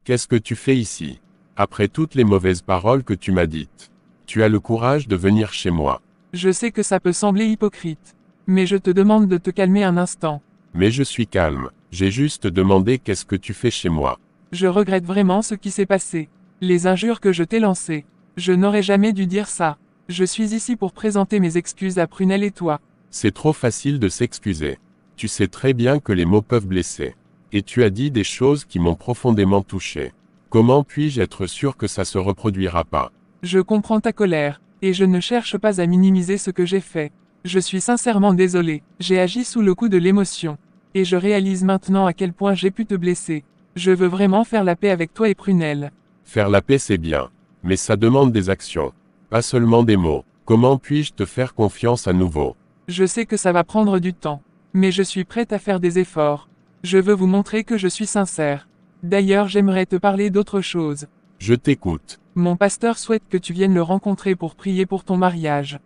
Qu'est-ce que tu fais ici? Après toutes les mauvaises paroles que tu m'as dites. Tu as le courage de venir chez moi. Je sais que ça peut sembler hypocrite. Mais je te demande de te calmer un instant. Mais je suis calme. J'ai juste demandé qu'est-ce que tu fais chez moi. Je regrette vraiment ce qui s'est passé. Les injures que je t'ai lancées. Je n'aurais jamais dû dire ça. Je suis ici pour présenter mes excuses à Prunelle et toi. C'est trop facile de s'excuser. Tu sais très bien que les mots peuvent blesser. Et tu as dit des choses qui m'ont profondément touché. Comment puis-je être sûr que ça se reproduira pas? Je comprends ta colère, et je ne cherche pas à minimiser ce que j'ai fait. Je suis sincèrement désolé, j'ai agi sous le coup de l'émotion. Et je réalise maintenant à quel point j'ai pu te blesser. Je veux vraiment faire la paix avec toi et Prunelle. Faire la paix c'est bien. Mais ça demande des actions. Pas seulement des mots. Comment puis-je te faire confiance à nouveau? Je sais que ça va prendre du temps. Mais je suis prête à faire des efforts. Je veux vous montrer que je suis sincère. D'ailleurs, j'aimerais te parler d'autre chose. Je t'écoute. Mon pasteur souhaite que tu viennes le rencontrer pour prier pour ton mariage.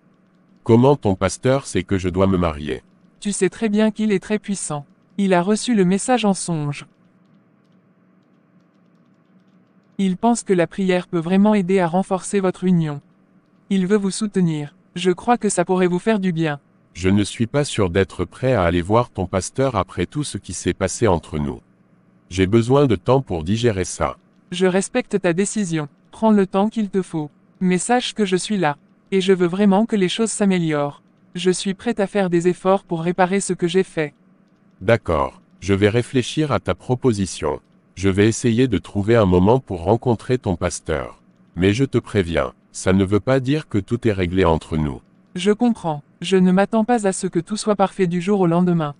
Comment ton pasteur sait que je dois me marier? Tu sais très bien qu'il est très puissant. Il a reçu le message en songe. Il pense que la prière peut vraiment aider à renforcer votre union. Il veut vous soutenir. Je crois que ça pourrait vous faire du bien. Je ne suis pas sûr d'être prêt à aller voir ton pasteur après tout ce qui s'est passé entre nous. J'ai besoin de temps pour digérer ça. Je respecte ta décision. Prends le temps qu'il te faut. Mais sache que je suis là. Et je veux vraiment que les choses s'améliorent. Je suis prête à faire des efforts pour réparer ce que j'ai fait. D'accord. Je vais réfléchir à ta proposition. Je vais essayer de trouver un moment pour rencontrer ton pasteur. Mais je te préviens, ça ne veut pas dire que tout est réglé entre nous. Je comprends. Je ne m'attends pas à ce que tout soit parfait du jour au lendemain.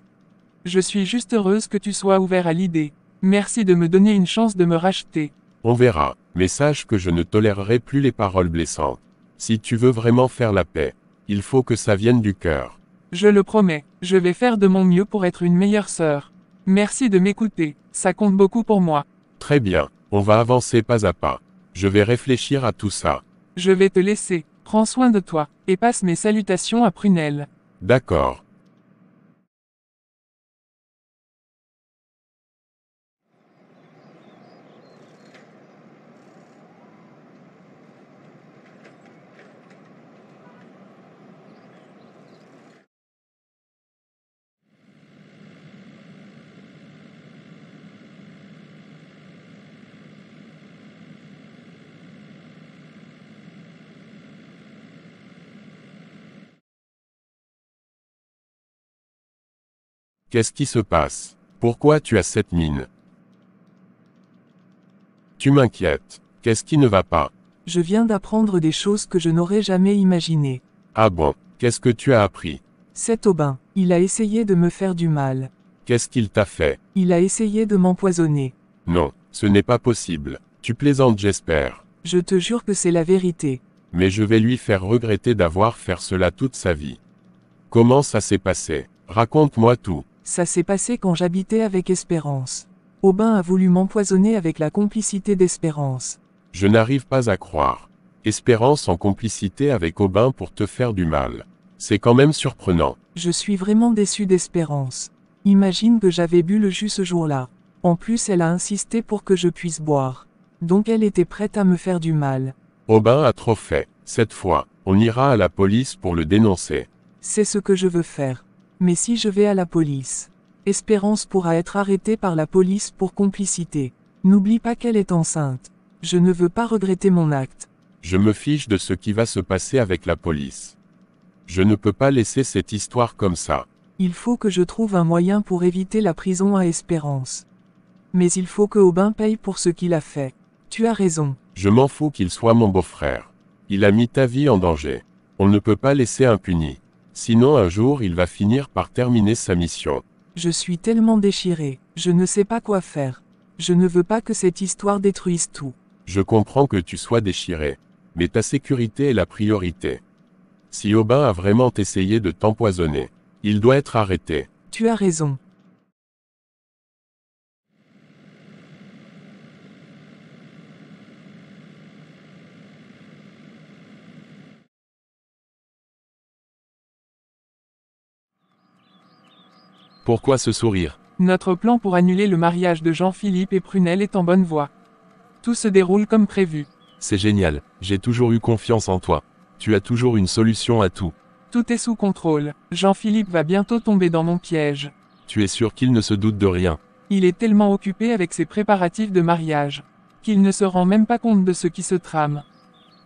Je suis juste heureuse que tu sois ouvert à l'idée. Merci de me donner une chance de me racheter. On verra, mais sache que je ne tolérerai plus les paroles blessantes. Si tu veux vraiment faire la paix, il faut que ça vienne du cœur. Je le promets, je vais faire de mon mieux pour être une meilleure sœur. Merci de m'écouter, ça compte beaucoup pour moi. Très bien, on va avancer pas à pas. Je vais réfléchir à tout ça. Je vais te laisser, prends soin de toi, et passe mes salutations à Prunelle. D'accord. Qu'est-ce qui se passe? Pourquoi tu as cette mine? Tu m'inquiètes. Qu'est-ce qui ne va pas? Je viens d'apprendre des choses que je n'aurais jamais imaginées. Ah bon, qu'est-ce que tu as appris? Cet Aubin, il a essayé de me faire du mal. Qu'est-ce qu'il t'a fait? Il a essayé de m'empoisonner. Non, ce n'est pas possible. Tu plaisantes, j'espère. Je te jure que c'est la vérité. Mais je vais lui faire regretter d'avoir fait cela toute sa vie. Comment ça s'est passé? Raconte-moi tout. Ça s'est passé quand j'habitais avec Espérance. Aubin a voulu m'empoisonner avec la complicité d'Espérance. Je n'arrive pas à croire. Espérance en complicité avec Aubin pour te faire du mal. C'est quand même surprenant. Je suis vraiment déçu d'Espérance. Imagine que j'avais bu le jus ce jour-là. En plus, elle a insisté pour que je puisse boire. Donc elle était prête à me faire du mal. Aubin a trop fait. Cette fois, on ira à la police pour le dénoncer. C'est ce que je veux faire. Mais si je vais à la police, Espérance pourra être arrêtée par la police pour complicité. N'oublie pas qu'elle est enceinte. Je ne veux pas regretter mon acte. Je me fiche de ce qui va se passer avec la police. Je ne peux pas laisser cette histoire comme ça. Il faut que je trouve un moyen pour éviter la prison à Espérance. Mais il faut que Aubin paye pour ce qu'il a fait. Tu as raison. Je m'en fous qu'il soit mon beau-frère. Il a mis ta vie en danger. On ne peut pas laisser impuni. Sinon un jour il va finir par terminer sa mission. Je suis tellement déchiré, je ne sais pas quoi faire. Je ne veux pas que cette histoire détruise tout. Je comprends que tu sois déchiré. Mais ta sécurité est la priorité. Si Aubin a vraiment essayé de t'empoisonner, il doit être arrêté. Tu as raison. Pourquoi ce sourire? Notre plan pour annuler le mariage de Jean-Philippe et Prunelle est en bonne voie. Tout se déroule comme prévu. C'est génial, j'ai toujours eu confiance en toi. Tu as toujours une solution à tout. Tout est sous contrôle. Jean-Philippe va bientôt tomber dans mon piège. Tu es sûr qu'il ne se doute de rien. Il est tellement occupé avec ses préparatifs de mariage qu'il ne se rend même pas compte de ce qui se trame.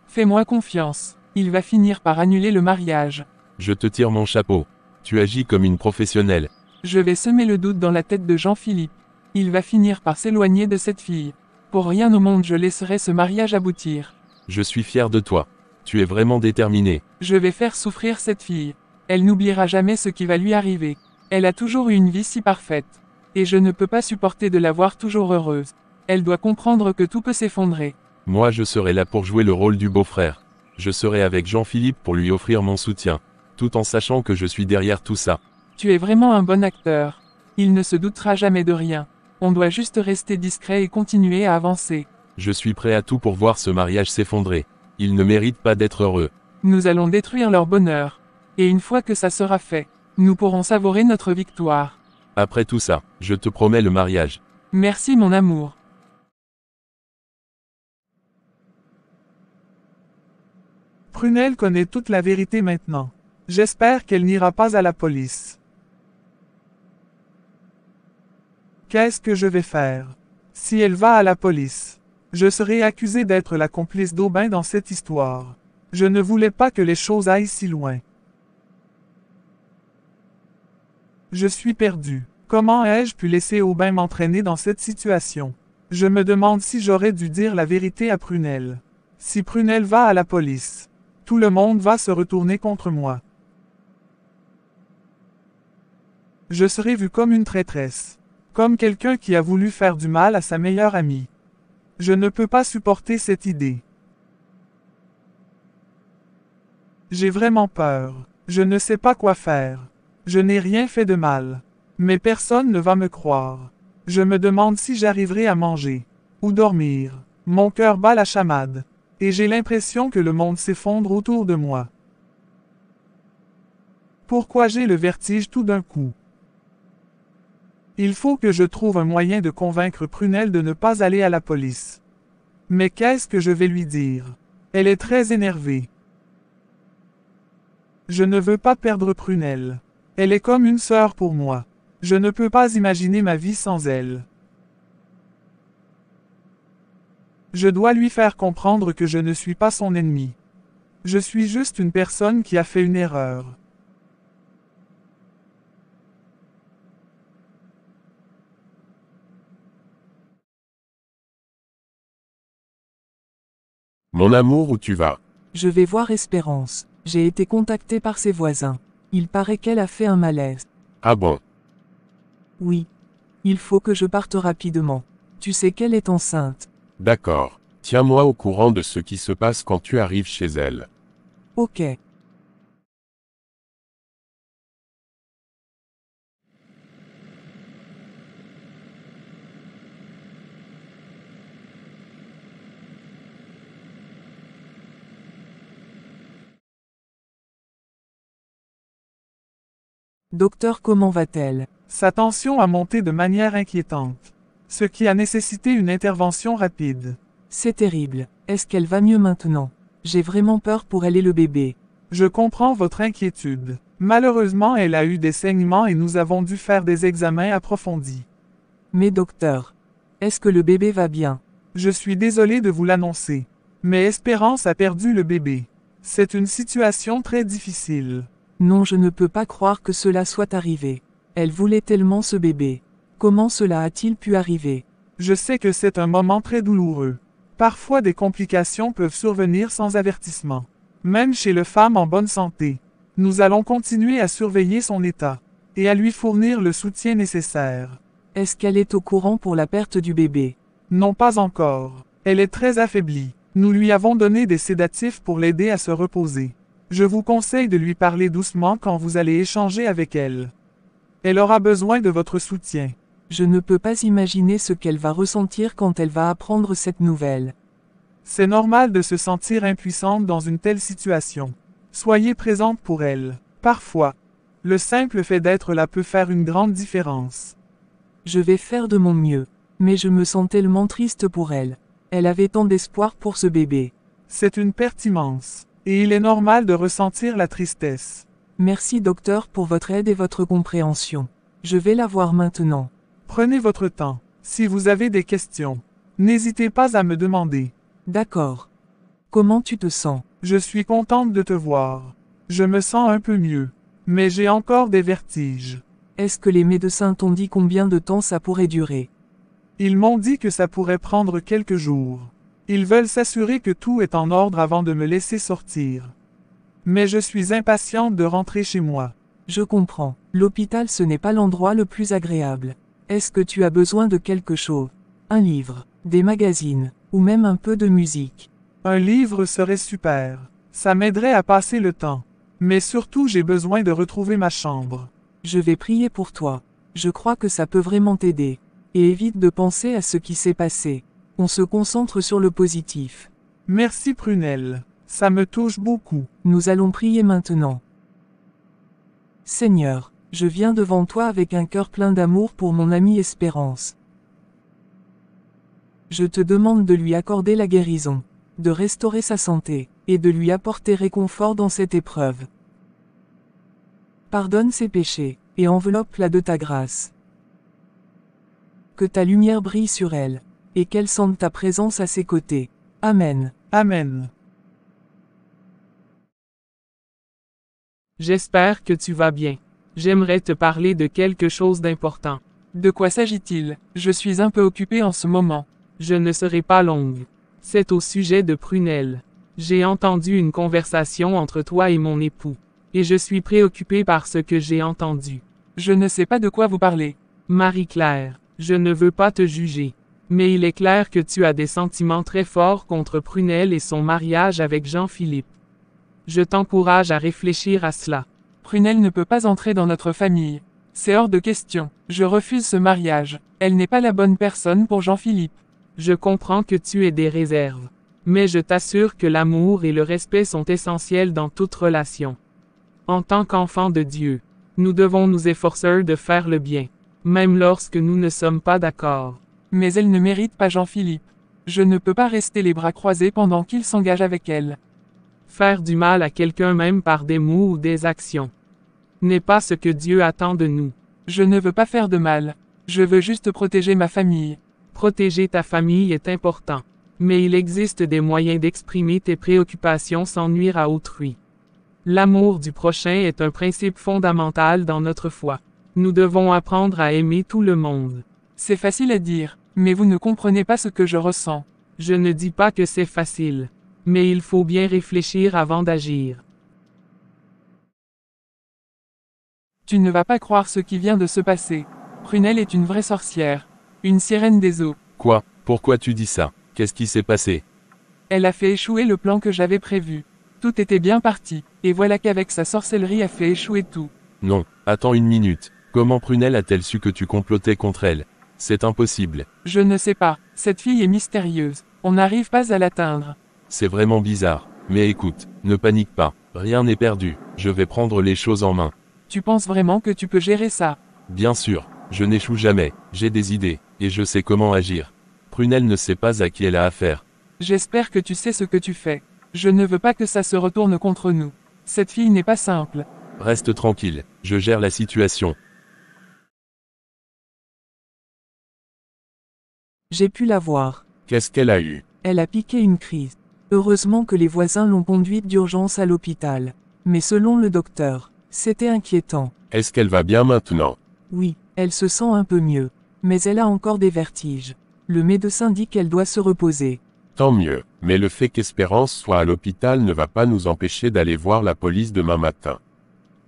Fais-moi confiance. Il va finir par annuler le mariage. Je te tire mon chapeau. Tu agis comme une professionnelle. Je vais semer le doute dans la tête de Jean-Philippe. Il va finir par s'éloigner de cette fille. Pour rien au monde je laisserai ce mariage aboutir. Je suis fier de toi. Tu es vraiment déterminé. Je vais faire souffrir cette fille. Elle n'oubliera jamais ce qui va lui arriver. Elle a toujours eu une vie si parfaite. Et je ne peux pas supporter de la voir toujours heureuse. Elle doit comprendre que tout peut s'effondrer. Moi je serai là pour jouer le rôle du beau-frère. Je serai avec Jean-Philippe pour lui offrir mon soutien. Tout en sachant que je suis derrière tout ça. Tu es vraiment un bon acteur. Il ne se doutera jamais de rien. On doit juste rester discret et continuer à avancer. Je suis prêt à tout pour voir ce mariage s'effondrer. Il ne mérite pas d'être heureux. Nous allons détruire leur bonheur. Et une fois que ça sera fait, nous pourrons savourer notre victoire. Après tout ça, je te promets le mariage. Merci mon amour. Prunelle connaît toute la vérité maintenant. J'espère qu'elle n'ira pas à la police. Qu'est-ce que je vais faire? Si elle va à la police, je serai accusé d'être la complice d'Aubin dans cette histoire. Je ne voulais pas que les choses aillent si loin. Je suis perdu. Comment ai-je pu laisser Aubin m'entraîner dans cette situation? Je me demande si j'aurais dû dire la vérité à Prunelle. Si Prunelle va à la police, tout le monde va se retourner contre moi. Je serai vue comme une traîtresse, comme quelqu'un qui a voulu faire du mal à sa meilleure amie. Je ne peux pas supporter cette idée. J'ai vraiment peur. Je ne sais pas quoi faire. Je n'ai rien fait de mal. Mais personne ne va me croire. Je me demande si j'arriverai à manger ou dormir. Mon cœur bat la chamade. Et j'ai l'impression que le monde s'effondre autour de moi. Pourquoi j'ai le vertige tout d'un coup? Il faut que je trouve un moyen de convaincre Prunelle de ne pas aller à la police. Mais qu'est-ce que je vais lui dire? Elle est très énervée. Je ne veux pas perdre Prunelle. Elle est comme une sœur pour moi. Je ne peux pas imaginer ma vie sans elle. Je dois lui faire comprendre que je ne suis pas son ennemi. Je suis juste une personne qui a fait une erreur. Mon amour, où tu vas? Je vais voir Espérance. J'ai été contactée par ses voisins. Il paraît qu'elle a fait un malaise. Ah bon? Oui. Il faut que je parte rapidement. Tu sais qu'elle est enceinte. D'accord. Tiens-moi au courant de ce qui se passe quand tu arrives chez elle. Ok. Docteur, comment va-t-elle? Sa tension a monté de manière inquiétante, ce qui a nécessité une intervention rapide. C'est terrible. Est-ce qu'elle va mieux maintenant? J'ai vraiment peur pour elle et le bébé. Je comprends votre inquiétude. Malheureusement, elle a eu des saignements et nous avons dû faire des examens approfondis. Mais docteur, est-ce que le bébé va bien? Je suis désolé de vous l'annoncer. Mais Espérance a perdu le bébé. C'est une situation très difficile. Non, je ne peux pas croire que cela soit arrivé. Elle voulait tellement ce bébé. Comment cela a-t-il pu arriver? Je sais que c'est un moment très douloureux. Parfois des complications peuvent survenir sans avertissement. Même chez les femmes en bonne santé. Nous allons continuer à surveiller son état. Et à lui fournir le soutien nécessaire. Est-ce qu'elle est au courant pour la perte du bébé? Non, pas encore. Elle est très affaiblie. Nous lui avons donné des sédatifs pour l'aider à se reposer. Je vous conseille de lui parler doucement quand vous allez échanger avec elle. Elle aura besoin de votre soutien. Je ne peux pas imaginer ce qu'elle va ressentir quand elle va apprendre cette nouvelle. C'est normal de se sentir impuissante dans une telle situation. Soyez présente pour elle. Parfois, le simple fait d'être là peut faire une grande différence. Je vais faire de mon mieux. Mais je me sens tellement triste pour elle. Elle avait tant d'espoir pour ce bébé. C'est une perte immense. Et il est normal de ressentir la tristesse. Merci docteur pour votre aide et votre compréhension. Je vais la voir maintenant. Prenez votre temps. Si vous avez des questions, n'hésitez pas à me demander. D'accord. Comment tu te sens? Je suis contente de te voir. Je me sens un peu mieux. Mais j'ai encore des vertiges. Est-ce que les médecins t'ont dit combien de temps ça pourrait durer? Ils m'ont dit que ça pourrait prendre quelques jours. Ils veulent s'assurer que tout est en ordre avant de me laisser sortir. Mais je suis impatiente de rentrer chez moi. Je comprends. L'hôpital ce n'est pas l'endroit le plus agréable. Est-ce que tu as besoin de quelque chose? Un livre, des magazines, ou même un peu de musique? Un livre serait super. Ça m'aiderait à passer le temps. Mais surtout j'ai besoin de retrouver ma chambre. Je vais prier pour toi. Je crois que ça peut vraiment t'aider. Et évite de penser à ce qui s'est passé. On se concentre sur le positif. Merci Prunelle. Ça me touche beaucoup. Nous allons prier maintenant. Seigneur, je viens devant toi avec un cœur plein d'amour pour mon amie Espérance. Je te demande de lui accorder la guérison, de restaurer sa santé, et de lui apporter réconfort dans cette épreuve. Pardonne ses péchés, et enveloppe-la de ta grâce. Que ta lumière brille sur elle, et qu'elle sente ta présence à ses côtés. Amen. Amen. J'espère que tu vas bien. J'aimerais te parler de quelque chose d'important. De quoi s'agit-il? Je suis un peu occupé en ce moment. Je ne serai pas longue. C'est au sujet de Prunelle. J'ai entendu une conversation entre toi et mon époux. Et je suis préoccupé par ce que j'ai entendu. Je ne sais pas de quoi vous parlez. Marie-Claire, je ne veux pas te juger. Mais il est clair que tu as des sentiments très forts contre Prunelle et son mariage avec Jean-Philippe. Je t'encourage à réfléchir à cela. Prunelle ne peut pas entrer dans notre famille. C'est hors de question. Je refuse ce mariage. Elle n'est pas la bonne personne pour Jean-Philippe. Je comprends que tu aies des réserves. Mais je t'assure que l'amour et le respect sont essentiels dans toute relation. En tant qu'enfants de Dieu, nous devons nous efforcer de faire le bien, même lorsque nous ne sommes pas d'accord. Mais elle ne mérite pas Jean-Philippe. Je ne peux pas rester les bras croisés pendant qu'il s'engage avec elle. Faire du mal à quelqu'un même par des mots ou des actions n'est pas ce que Dieu attend de nous. Je ne veux pas faire de mal. Je veux juste protéger ma famille. Protéger ta famille est important. Mais il existe des moyens d'exprimer tes préoccupations sans nuire à autrui. L'amour du prochain est un principe fondamental dans notre foi. Nous devons apprendre à aimer tout le monde. C'est facile à dire, mais vous ne comprenez pas ce que je ressens. Je ne dis pas que c'est facile. Mais il faut bien réfléchir avant d'agir. Tu ne vas pas croire ce qui vient de se passer. Prunelle est une vraie sorcière. Une sirène des eaux. Quoi? Pourquoi tu dis ça? Qu'est-ce qui s'est passé? Elle a fait échouer le plan que j'avais prévu. Tout était bien parti, et voilà qu'avec sa sorcellerie a fait échouer tout. Non, attends une minute. Comment Prunelle a-t-elle su que tu complotais contre elle? C'est impossible. Je ne sais pas, cette fille est mystérieuse. On n'arrive pas à l'atteindre. C'est vraiment bizarre. Mais écoute, ne panique pas. Rien n'est perdu. Je vais prendre les choses en main. Tu penses vraiment que tu peux gérer ça? Bien sûr, je n'échoue jamais. J'ai des idées, et je sais comment agir. Prunelle ne sait pas à qui elle a affaire. J'espère que tu sais ce que tu fais. Je ne veux pas que ça se retourne contre nous. Cette fille n'est pas simple. Reste tranquille, je gère la situation. J'ai pu la voir. Qu'est-ce qu'elle a eu? Elle a piqué une crise. Heureusement que les voisins l'ont conduite d'urgence à l'hôpital. Mais selon le docteur, c'était inquiétant. Est-ce qu'elle va bien maintenant? Oui, elle se sent un peu mieux. Mais elle a encore des vertiges. Le médecin dit qu'elle doit se reposer. Tant mieux, mais le fait qu'Espérance soit à l'hôpital ne va pas nous empêcher d'aller voir la police demain matin.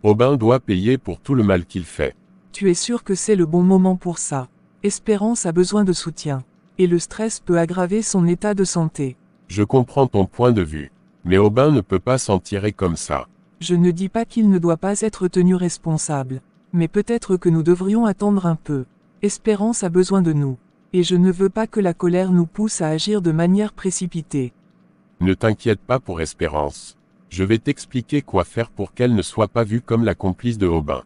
Aubin doit payer pour tout le mal qu'il fait. Tu es sûr que c'est le bon moment pour ça? Espérance a besoin de soutien. Et le stress peut aggraver son état de santé. Je comprends ton point de vue. Mais Aubin ne peut pas s'en tirer comme ça. Je ne dis pas qu'il ne doit pas être tenu responsable. Mais peut-être que nous devrions attendre un peu. Espérance a besoin de nous. Et je ne veux pas que la colère nous pousse à agir de manière précipitée. Ne t'inquiète pas pour Espérance. Je vais t'expliquer quoi faire pour qu'elle ne soit pas vue comme la complice de Aubin.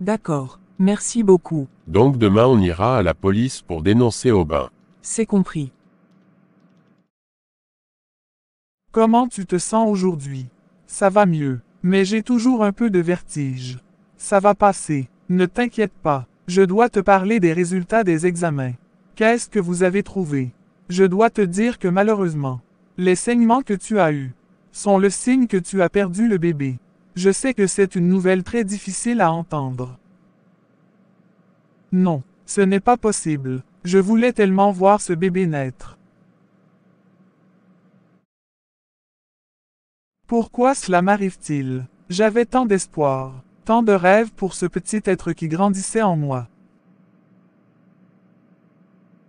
D'accord, merci beaucoup. Donc demain on ira à la police pour dénoncer Aubin. C'est compris. Comment tu te sens aujourd'hui? Ça va mieux, mais j'ai toujours un peu de vertige. Ça va passer. Ne t'inquiète pas. Je dois te parler des résultats des examens. Qu'est-ce que vous avez trouvé? Je dois te dire que malheureusement, les saignements que tu as eus sont le signe que tu as perdu le bébé. Je sais que c'est une nouvelle très difficile à entendre. Non, ce n'est pas possible. Je voulais tellement voir ce bébé naître. Pourquoi cela m'arrive-t-il? J'avais tant d'espoir, tant de rêves pour ce petit être qui grandissait en moi.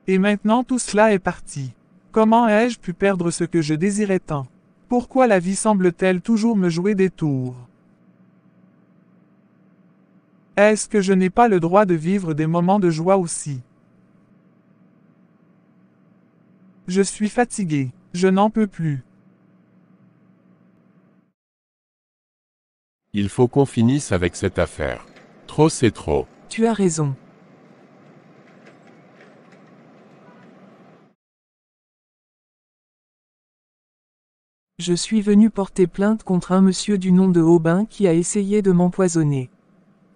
Et maintenant tout cela est parti. Comment ai-je pu perdre ce que je désirais tant? Pourquoi la vie semble-t-elle toujours me jouer des tours? Est-ce que je n'ai pas le droit de vivre des moments de joie aussi? Je suis fatigué, je n'en peux plus. Il faut qu'on finisse avec cette affaire. Trop c'est trop. Tu as raison. Je suis venu porter plainte contre un monsieur du nom de Aubin qui a essayé de m'empoisonner.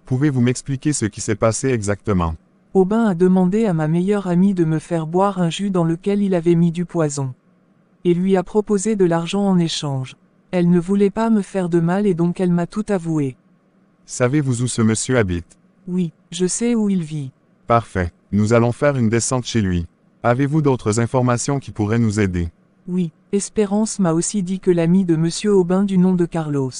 Pouvez-vous m'expliquer ce qui s'est passé exactement? Aubin a demandé à ma meilleure amie de me faire boire un jus dans lequel il avait mis du poison. Et lui a proposé de l'argent en échange. Elle ne voulait pas me faire de mal et donc elle m'a tout avoué. Savez-vous où ce monsieur habite? Oui, je sais où il vit. Parfait. Nous allons faire une descente chez lui. Avez-vous d'autres informations qui pourraient nous aider? Oui, Espérance m'a aussi dit que l'ami de monsieur Aubin du nom de Carlos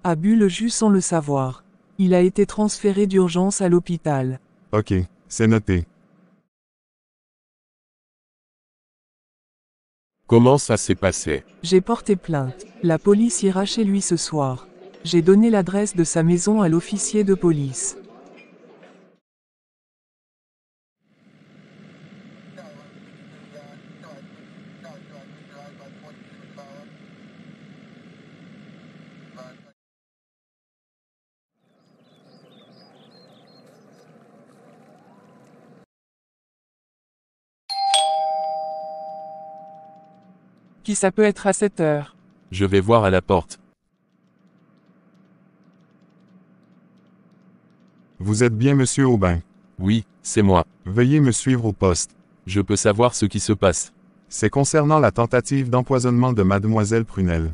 a bu le jus sans le savoir. Il a été transféré d'urgence à l'hôpital. Ok, c'est noté. Comment ça s'est passé? J'ai porté plainte. La police ira chez lui ce soir. J'ai donné l'adresse de sa maison à l'officier de police. Qui ça peut être à cette heure? Je vais voir à la porte. Vous êtes bien monsieur Aubin? Oui, c'est moi. Veuillez me suivre au poste. Je peux savoir ce qui se passe. C'est concernant la tentative d'empoisonnement de mademoiselle Prunelle.